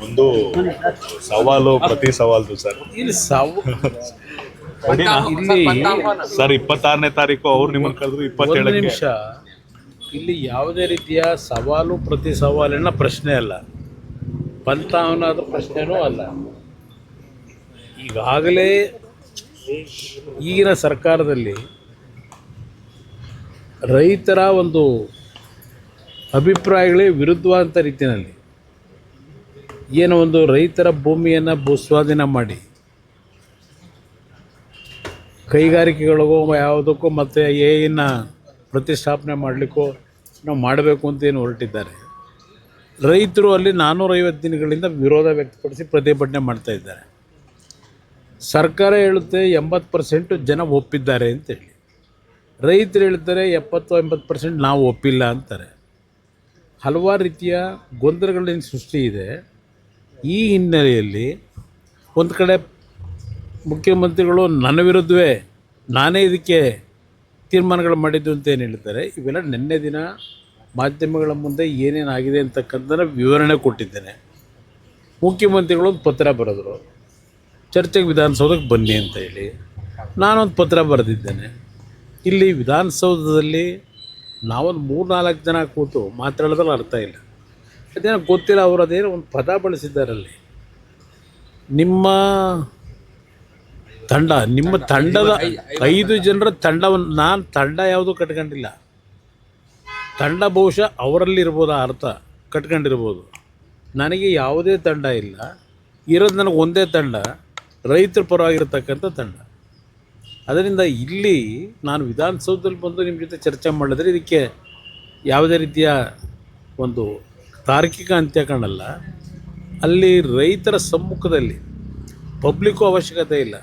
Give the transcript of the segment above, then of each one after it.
ಒಂದು ಸವಾಲು ಪ್ರತಿ ಸವಾಲ್ದು ಸರ್. ಇಲ್ಲಿ ಇಲ್ಲಿ ಸರ್ 26ನೇ ತಾರೀಕು ಅವ್ರು ನಿಮ್ಮನ್ನು ಕರೆದ್ರು 27ಕ್ಕೆ. ನಿಮಿಷ, ಇಲ್ಲಿ ಯಾವುದೇ ರೀತಿಯ ಸವಾಲು ಪ್ರತಿ ಸವಾಲಿನ ಪ್ರಶ್ನೆ ಅಲ್ಲ, ಪಂಥಾವನಾದ ಪ್ರಶ್ನೆನೂ ಅಲ್ಲ. ಈಗಾಗಲೇ ಈಗಿನ ಸರ್ಕಾರದಲ್ಲಿ ರೈತರ ಒಂದು ಅಭಿಪ್ರಾಯಗಳೇ ವಿರುದ್ಧವಾದಂಥ ರೀತಿಯಲ್ಲಿ ಏನೋ ಒಂದು ರೈತರ ಭೂಮಿಯನ್ನು ಭೂಸ್ವಾಧೀನ ಮಾಡಿ ಕೈಗಾರಿಕೆಗಳಿಗೋ ಯಾವುದಕ್ಕೂ ಮತ್ತು ಏನ ಪ್ರತಿಷ್ಠಾಪನೆ ಮಾಡಲಿಕ್ಕೋ ನಾವು ಮಾಡಬೇಕು ಅಂತ ಏನು ಹೊರಟಿದ್ದಾರೆ. ರೈತರು ಅಲ್ಲಿ 450 ದಿನಗಳಿಂದ ವಿರೋಧ ವ್ಯಕ್ತಪಡಿಸಿ ಪ್ರತಿಭಟನೆ ಮಾಡ್ತಾಯಿದ್ದಾರೆ. ಸರ್ಕಾರ ಹೇಳುತ್ತೆ 80% ಜನ ಒಪ್ಪಿದ್ದಾರೆ ಅಂತೇಳಿ, ರೈತರು ಹೇಳ್ತಾರೆ 70-80% ನಾವು ಒಪ್ಪಿಲ್ಲ ಅಂತಾರೆ. ಹಲವಾರು ರೀತಿಯ ಗೊಂದಲಗಳಿಂದ ಸೃಷ್ಟಿ ಇದೆ. ಈ ಹಿನ್ನೆಲೆಯಲ್ಲಿ ಒಂದು ಕಡೆ ಮುಖ್ಯಮಂತ್ರಿಗಳು ನನ್ನ ವಿರುದ್ಧವೇ ನಾನೇ ಇದಕ್ಕೆ ತೀರ್ಮಾನಗಳು ಮಾಡಿದ್ದು ಅಂತ ಏನು ಹೇಳ್ತಾರೆ. ಇವೆಲ್ಲ ನಿನ್ನೆ ದಿನ ಮಾಧ್ಯಮಗಳ ಮುಂದೆ ಏನೇನಾಗಿದೆ ಅಂತಕ್ಕಂಥದ್ದನ್ನು ವಿವರಣೆ ಕೊಟ್ಟಿದ್ದೇನೆ. ಮುಖ್ಯಮಂತ್ರಿಗಳು ಒಂದು ಪತ್ರ ಬರೆದರು, ಚರ್ಚೆಗೆ ವಿಧಾನಸೌಧಕ್ಕೆ ಬನ್ನಿ ಅಂತ ಹೇಳಿ. ನಾನೊಂದು ಪತ್ರ ಬರೆದಿದ್ದೇನೆ. ಇಲ್ಲಿ ವಿಧಾನಸೌಧದಲ್ಲಿ ನಾವೊಂದು 3-4 ಜನ ಕೂತು ಮಾತಾಡೋದ್ರಲ್ಲಿ ಅರ್ಥ ಇಲ್ಲ. ಅದೇನೋ ಗೊತ್ತಿಲ್ಲ, ಅವರು ಅದೇನೋ ಒಂದು ಪದ ಬಳಸಿದ್ದಾರಲ್ಲಿ. ನಿಮ್ಮ ತಂಡದ 5 ಜನರ ತಂಡವನ್ನು, ನಾನು ತಂಡ ಯಾವುದೂ ಕಟ್ಕೊಂಡಿಲ್ಲ. ತಂಡ ಬಹುಶಃ ಅವರಲ್ಲಿರ್ಬೋದು, ಅರ್ಥ ಕಟ್ಕೊಂಡಿರ್ಬೋದು. ನನಗೆ ಯಾವುದೇ ತಂಡ ಇಲ್ಲ, ಇರೋದು ನನಗೆ ಒಂದೇ ತಂಡ, ರೈತರ ಪರವಾಗಿರ್ತಕ್ಕಂಥ ತಂಡ. ಅದರಿಂದ ಇಲ್ಲಿ ನಾನು ವಿಧಾನಸೌಧದಲ್ಲಿ ಬಂದು ನಿಮ್ಮ ಜೊತೆ ಚರ್ಚೆ ಮಾಡಿದ್ರೆ ಇದಕ್ಕೆ ಯಾವುದೇ ರೀತಿಯ ಒಂದು ತಾರ್ಕಿಕ ಅಂತ್ಯ ಕಾಣಲ್ಲ. ಅಲ್ಲಿ ರೈತರ ಸಮ್ಮುಖದಲ್ಲಿ ಪಬ್ಲಿಕ್ಕು ಅವಶ್ಯಕತೆ ಇಲ್ಲ,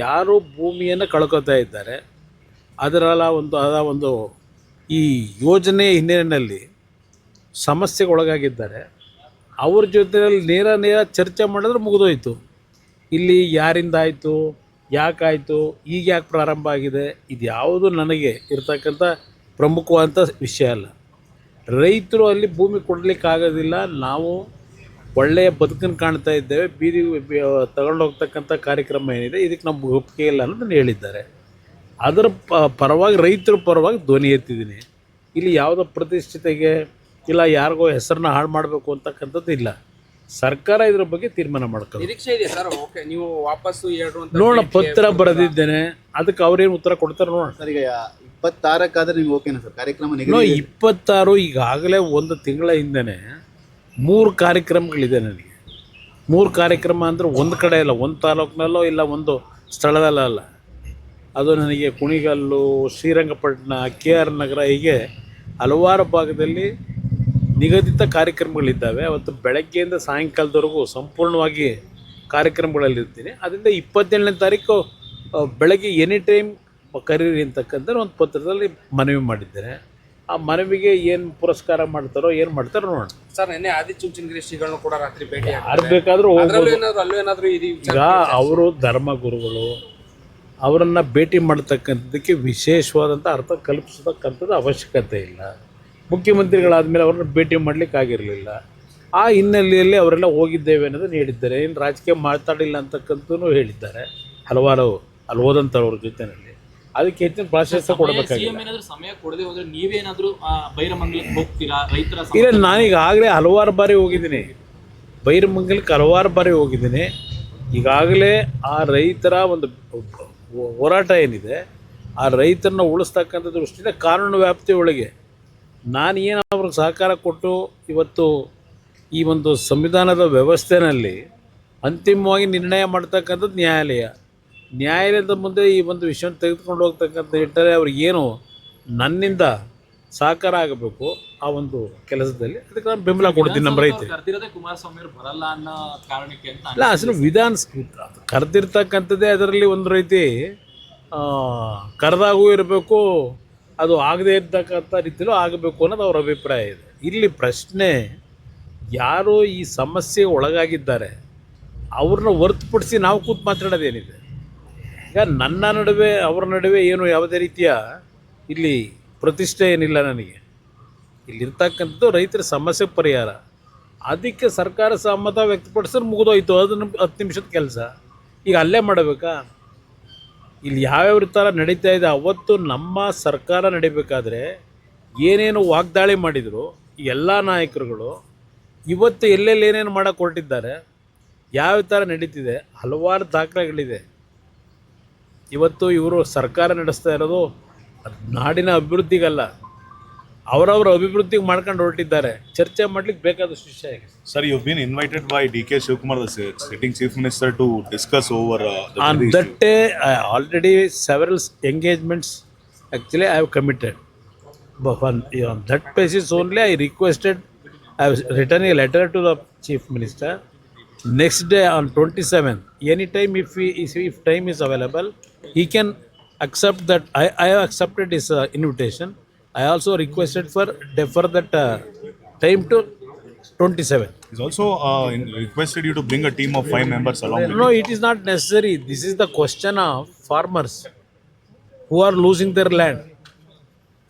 ಯಾರು ಭೂಮಿಯನ್ನು ಕಳ್ಕೊತಾ ಇದ್ದಾರೆ, ಅದರ ಒಂದು ಈ ಯೋಜನೆ ಹಿನ್ನೆಲೆಯಲ್ಲಿ ಸಮಸ್ಯೆಗೊಳಗಾಗಿದ್ದಾರೆ, ಅವ್ರ ಜೊತೆಯಲ್ಲಿ ನೇರ ಚರ್ಚೆ ಮಾಡಿದ್ರೆ ಮುಗಿದೋಯ್ತು. ಇಲ್ಲಿ ಯಾರಿಂದ ಆಯಿತು, ಯಾಕಾಯಿತು, ಈಗ ಯಾಕೆ ಪ್ರಾರಂಭ ಆಗಿದೆ, ಇದು ಯಾವುದು ನನಗೆ ಇರ್ತಕ್ಕಂಥ ಪ್ರಮುಖವಾದಂಥ ವಿಷಯ ಅಲ್ಲ. ರೈತರು ಅಲ್ಲಿ ಭೂಮಿ ಕೊಡಲಿಕ್ಕಾಗೋದಿಲ್ಲ, ನಾವು ಒಳ್ಳೆಯ ಬದುಕನ್ನು ಕಾಣ್ತಾ ಇದ್ದೇವೆ, ಬೀದಿ ತಗೊಂಡೋಗ್ತಕ್ಕಂಥ ಕಾರ್ಯಕ್ರಮ ಏನಿದೆ ಇದಕ್ಕೆ ನಮ್ಗೆ ಒಪ್ಪಿಗೆ ಇಲ್ಲ ಅನ್ನೋದನ್ನು ಹೇಳಿದ್ದಾರೆ. ಅದರ ಪರವಾಗಿ, ರೈತರ ಪರವಾಗಿ ಧ್ವನಿ ಎತ್ತಿದ್ದೀನಿ. ಇಲ್ಲಿ ಯಾವುದೋ ಪ್ರತಿಷ್ಠಿತೆಗೆ ಇಲ್ಲ ಯಾರಿಗೋ ಹೆಸರನ್ನ ಹಾಳು ಮಾಡಬೇಕು ಅಂತಕ್ಕಂಥದ್ದು ಇಲ್ಲ. ಸರ್ಕಾರ ಇದ್ರ ಬಗ್ಗೆ ತೀರ್ಮಾನ ಮಾಡ್ಕೊಳ್ಳಿ. ನಿರೀಕ್ಷೆ ಇದೆ ಸರ್. ಓಕೆ, ನೀವು ವಾಪಸ್ಸು ಹೇಳ್ರು ಅಂತ ನೋಡೋಣ, ಪತ್ರ ಬರೆದಿದ್ದೇನೆ, ಅದಕ್ಕೆ ಅವ್ರೇನು ಉತ್ತರ ಕೊಡ್ತಾರೆ ನೋಡೋಣ. ಸರ್, ಈಗ 26 ನೀವು ಓಕೆನಾ ಸರ್? ಕಾರ್ಯಕ್ರಮ 26 ಈಗಾಗಲೇ 1 ತಿಂಗಳ ಹಿಂದೆ 3 ಕಾರ್ಯಕ್ರಮಗಳಿದೆ ನನಗೆ. 3 ಕಾರ್ಯಕ್ರಮ ಅಂದರೆ ಒಂದು ಕಡೆ ಇಲ್ಲ, ಒಂದು ತಾಲೂಕಿನಲ್ಲೋ ಇಲ್ಲ ಒಂದು ಸ್ಥಳದಲ್ಲ ಅಲ್ಲ. ಅದು ನನಗೆ ಕುಣಿಗಲ್ಲು, ಶ್ರೀರಂಗಪಟ್ಟಣ, KR ನಗರ, ಹೀಗೆ ಹಲವಾರು ಭಾಗದಲ್ಲಿ ನಿಗದಿತ ಕಾರ್ಯಕ್ರಮಗಳಿದ್ದಾವೆ. ಅವತ್ತು ಬೆಳಗ್ಗೆಯಿಂದ ಸಾಯಂಕಾಲದವರೆಗೂ ಸಂಪೂರ್ಣವಾಗಿ ಕಾರ್ಯಕ್ರಮಗಳಲ್ಲಿರ್ತೀನಿ. ಅದರಿಂದ 27ನೇ ತಾರೀಕು ಬೆಳಗ್ಗೆ ಎನಿ ಟೈಮ್ ಕರೀರಿ ಅಂತಕ್ಕಂಥ ಒಂದು ಪತ್ರದಲ್ಲಿ ಮನವಿ ಮಾಡಿದ್ದೇನೆ. ಆ ಮನವಿಗೆ ಏನು ಪುರಸ್ಕಾರ ಮಾಡ್ತಾರೋ ಏನು ಮಾಡ್ತಾರೋ ನೋಡೋಣ. ಸರ್, ನಿನ್ನೆ ಆದಿಚುಂಚನಗಿರಿ ಶ್ರೀಗಳನ್ನು ಕೂಡ ರಾತ್ರಿ ಭೇಟಿ ಯಾರು ಬೇಕಾದರೂ ಹೋಗ್ಬೋದು. ಅಲ್ಲೇನಾದ್ರೂ ಈಗ ಅವರು ಧರ್ಮಗುರುಗಳು, ಅವರನ್ನು ಭೇಟಿ ಮಾಡ್ತಕ್ಕಂಥದ್ದಕ್ಕೆ ವಿಶೇಷವಾದಂಥ ಅರ್ಥ ಕಲ್ಪಿಸತಕ್ಕಂಥದ್ದು ಅವಶ್ಯಕತೆ ಇಲ್ಲ. ಮುಖ್ಯಮಂತ್ರಿಗಳಾದಮೇಲೆ ಅವ್ರನ್ನ ಭೇಟಿ ಮಾಡಲಿಕ್ಕಾಗಿರಲಿಲ್ಲ. ಆ ಹಿನ್ನೆಲೆಯಲ್ಲಿ ಅವರೆಲ್ಲ ಹೋಗಿದ್ದೇವೆ ಅನ್ನೋದನ್ನು ಹೇಳಿದ್ದಾರೆ. ಏನು ರಾಜಕೀಯ ಮಾತಾಡಿಲ್ಲ ಅಂತಕ್ಕಂಥದ್ದು ಹೇಳಿದ್ದಾರೆ ಹಲವಾರು ಅಲ್ಲಿ ಹೋದಂಥವ್ರ ಜೊತೆಯಲ್ಲಿ. ಅದಕ್ಕೆ ಹೆಚ್ಚಿನ ಪ್ರಾಶಸ್ತ್ಯ ಕೊಡಬೇಕಾಗಿಲ್ಲ. ಸಮಯ ಕೊಡದೆ ಹೋದ್ರೆ ನೀವೇನಾದರೂ ಬೈರಮಂಗಲಕ್ಕೆ ಹೋಗ್ತೀರಾ? ರೈತರ ಇಲ್ಲ, ನಾನೀಗಾಗಲೇ ಹಲವಾರು ಬಾರಿ ಹೋಗಿದ್ದೀನಿ, ಬೈರಮಂಗಲಕ್ಕೆ ಹಲವಾರು ಬಾರಿ ಹೋಗಿದ್ದೀನಿ. ಈಗಾಗಲೇ ಆ ರೈತರ ಒಂದು ಹೋರಾಟ ಏನಿದೆ, ಆ ರೈತರನ್ನ ಉಳಿಸ್ತಕ್ಕಂಥ ದೃಷ್ಟಿಯಿಂದ ಕಾನೂನು ವ್ಯಾಪ್ತಿ ಒಳಗೆ ನಾನು ಏನು ಅವ್ರಿಗೆ ಸಹಕಾರ ಕೊಟ್ಟು ಇವತ್ತು ಈ ಒಂದು ಸಂವಿಧಾನದ ವ್ಯವಸ್ಥೆಯಲ್ಲಿ ಅಂತಿಮವಾಗಿ ನಿರ್ಣಯ ಮಾಡ್ತಕ್ಕಂಥದ್ದು ನ್ಯಾಯಾಲಯದ ಮುಂದೆ ಈ ಒಂದು ವಿಷಯವನ್ನು ತೆಗೆದುಕೊಂಡು ಹೋಗ್ತಕ್ಕಂಥ ನಿಟ್ಟಲ್ಲಿ ಅವ್ರಿಗೇನು ನನ್ನಿಂದ ಸಹಕಾರ ಆಗಬೇಕು ಆ ಒಂದು ಕೆಲಸದಲ್ಲಿ, ಅದಕ್ಕೆ ನಾನು ಬೆಂಬಲ ಕೊಡ್ತೀನಿ. ನಮ್ಮ ರೈತರಿಗೆ ಕುಮಾರಸ್ವಾಮಿ ಅವರು ಬರಲ್ಲ ಅನ್ನೋ ಕಾರಣಕ್ಕೆ ಅಂತ ಅಲ್ಲ, ಅಸಲು ಕರೆದಿರ್ತಕ್ಕಂಥದ್ದೇ ಅದರಲ್ಲಿ ಒಂದು ರೀತಿ ಕರೆದಾಗೂ ಇರಬೇಕು, ಅದು ಆಗದೇ ಇರ್ತಕ್ಕಂಥ ರೀತಿಯಲ್ಲೂ ಆಗಬೇಕು ಅನ್ನೋದು ಅವ್ರ ಅಭಿಪ್ರಾಯ ಇದೆ. ಇಲ್ಲಿ ಪ್ರಶ್ನೆ, ಯಾರು ಈ ಸಮಸ್ಯೆಗೆ ಒಳಗಾಗಿದ್ದಾರೆ ಅವ್ರನ್ನ ಹೊರತುಪಡಿಸಿ ನಾವು ಕೂತು ಮಾತಾಡೋದೇನಿದೆ? ಈಗ ನನ್ನ ನಡುವೆ ಅವರ ನಡುವೆ ಏನು ಯಾವುದೇ ರೀತಿಯ ಇಲ್ಲಿ ಪ್ರತಿಷ್ಠೆ ಏನಿಲ್ಲ. ನನಗೆ ಇಲ್ಲಿರ್ತಕ್ಕಂಥದ್ದು ರೈತರ ಸಮಸ್ಯೆ ಪರಿಹಾರ. ಅದಕ್ಕೆ ಸರ್ಕಾರ ಸಮ್ಮತ ವ್ಯಕ್ತಪಡಿಸಿದ್ರೆ ಮುಗಿದೋಯ್ತು, ಅದನ್ನು 10 ನಿಮಿಷದ ಕೆಲಸ. ಈಗ ಅಲ್ಲೇ ಮಾಡಬೇಕಾ? ಇಲ್ಲಿ ಯಾವ್ಯಾವ ಥರ ನಡೀತಾ ಇದೆ. ಅವತ್ತು ನಮ್ಮ ಸರ್ಕಾರ ನಡಿಬೇಕಾದ್ರೆ ಏನೇನು ವಾಗ್ದಾಳಿ ಮಾಡಿದರು ಎಲ್ಲ ನಾಯಕರುಗಳು, ಇವತ್ತು ಎಲ್ಲೆಲ್ಲಿ ಏನೇನು ಮಾಡೋಕ್ಕೆ ಹೊರಟಿದ್ದಾರೆ, ಯಾವ ಥರ ನಡೀತಿದೆ, ಹಲವಾರು ದಾಖಲೆಗಳಿದೆ. ಇವತ್ತು ಇವರು ಸರ್ಕಾರ ನಡೆಸ್ತಾ ಇರೋದು ನಾಡಿನ ಅಭಿವೃದ್ಧಿಗಲ್ಲ, ಅವರವರ ಅಭಿವೃದ್ಧಿಗೆ ಮಾಡ್ಕೊಂಡು ಹೊರಟಿದ್ದಾರೆ. ಚರ್ಚೆ ಮಾಡ್ಲಿಕ್ಕೆ ಬೇಕಾದಷ್ಟು ವಿಷಯ ಇದೆ. Sir, you've been invited by D.K. Shivkumar, the sitting chief minister, to discuss over the On very that issue. day, already several engagements actually I have committed. But on that basis only I requested, I have written a letter to the chief minister. Next day on 27th, anytime if time is available, he can accept that. I have accepted his invitation. I also requested for defer that time to 27th. He's also requested you to bring a team of 5 members along with No, you. it is not necessary. This is the question of farmers who are losing their land.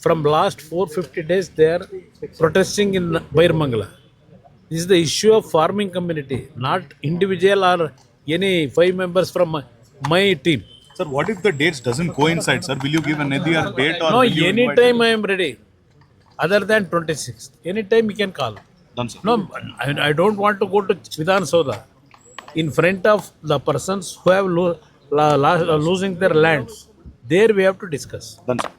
From last 450 days, they are protesting in Bairmangala. This is the issue of farming community, not individual or any 5 members from my team. Sir, what if the dates doesn't coincide, sir? Will you give another date or No, will you invite anytime I am ready. Other than 26th, anytime you can call. Done, sir. No, I don't want to go to Vidhan Soda in front of the persons who have losing their lands. There we have to discuss. Done, sir.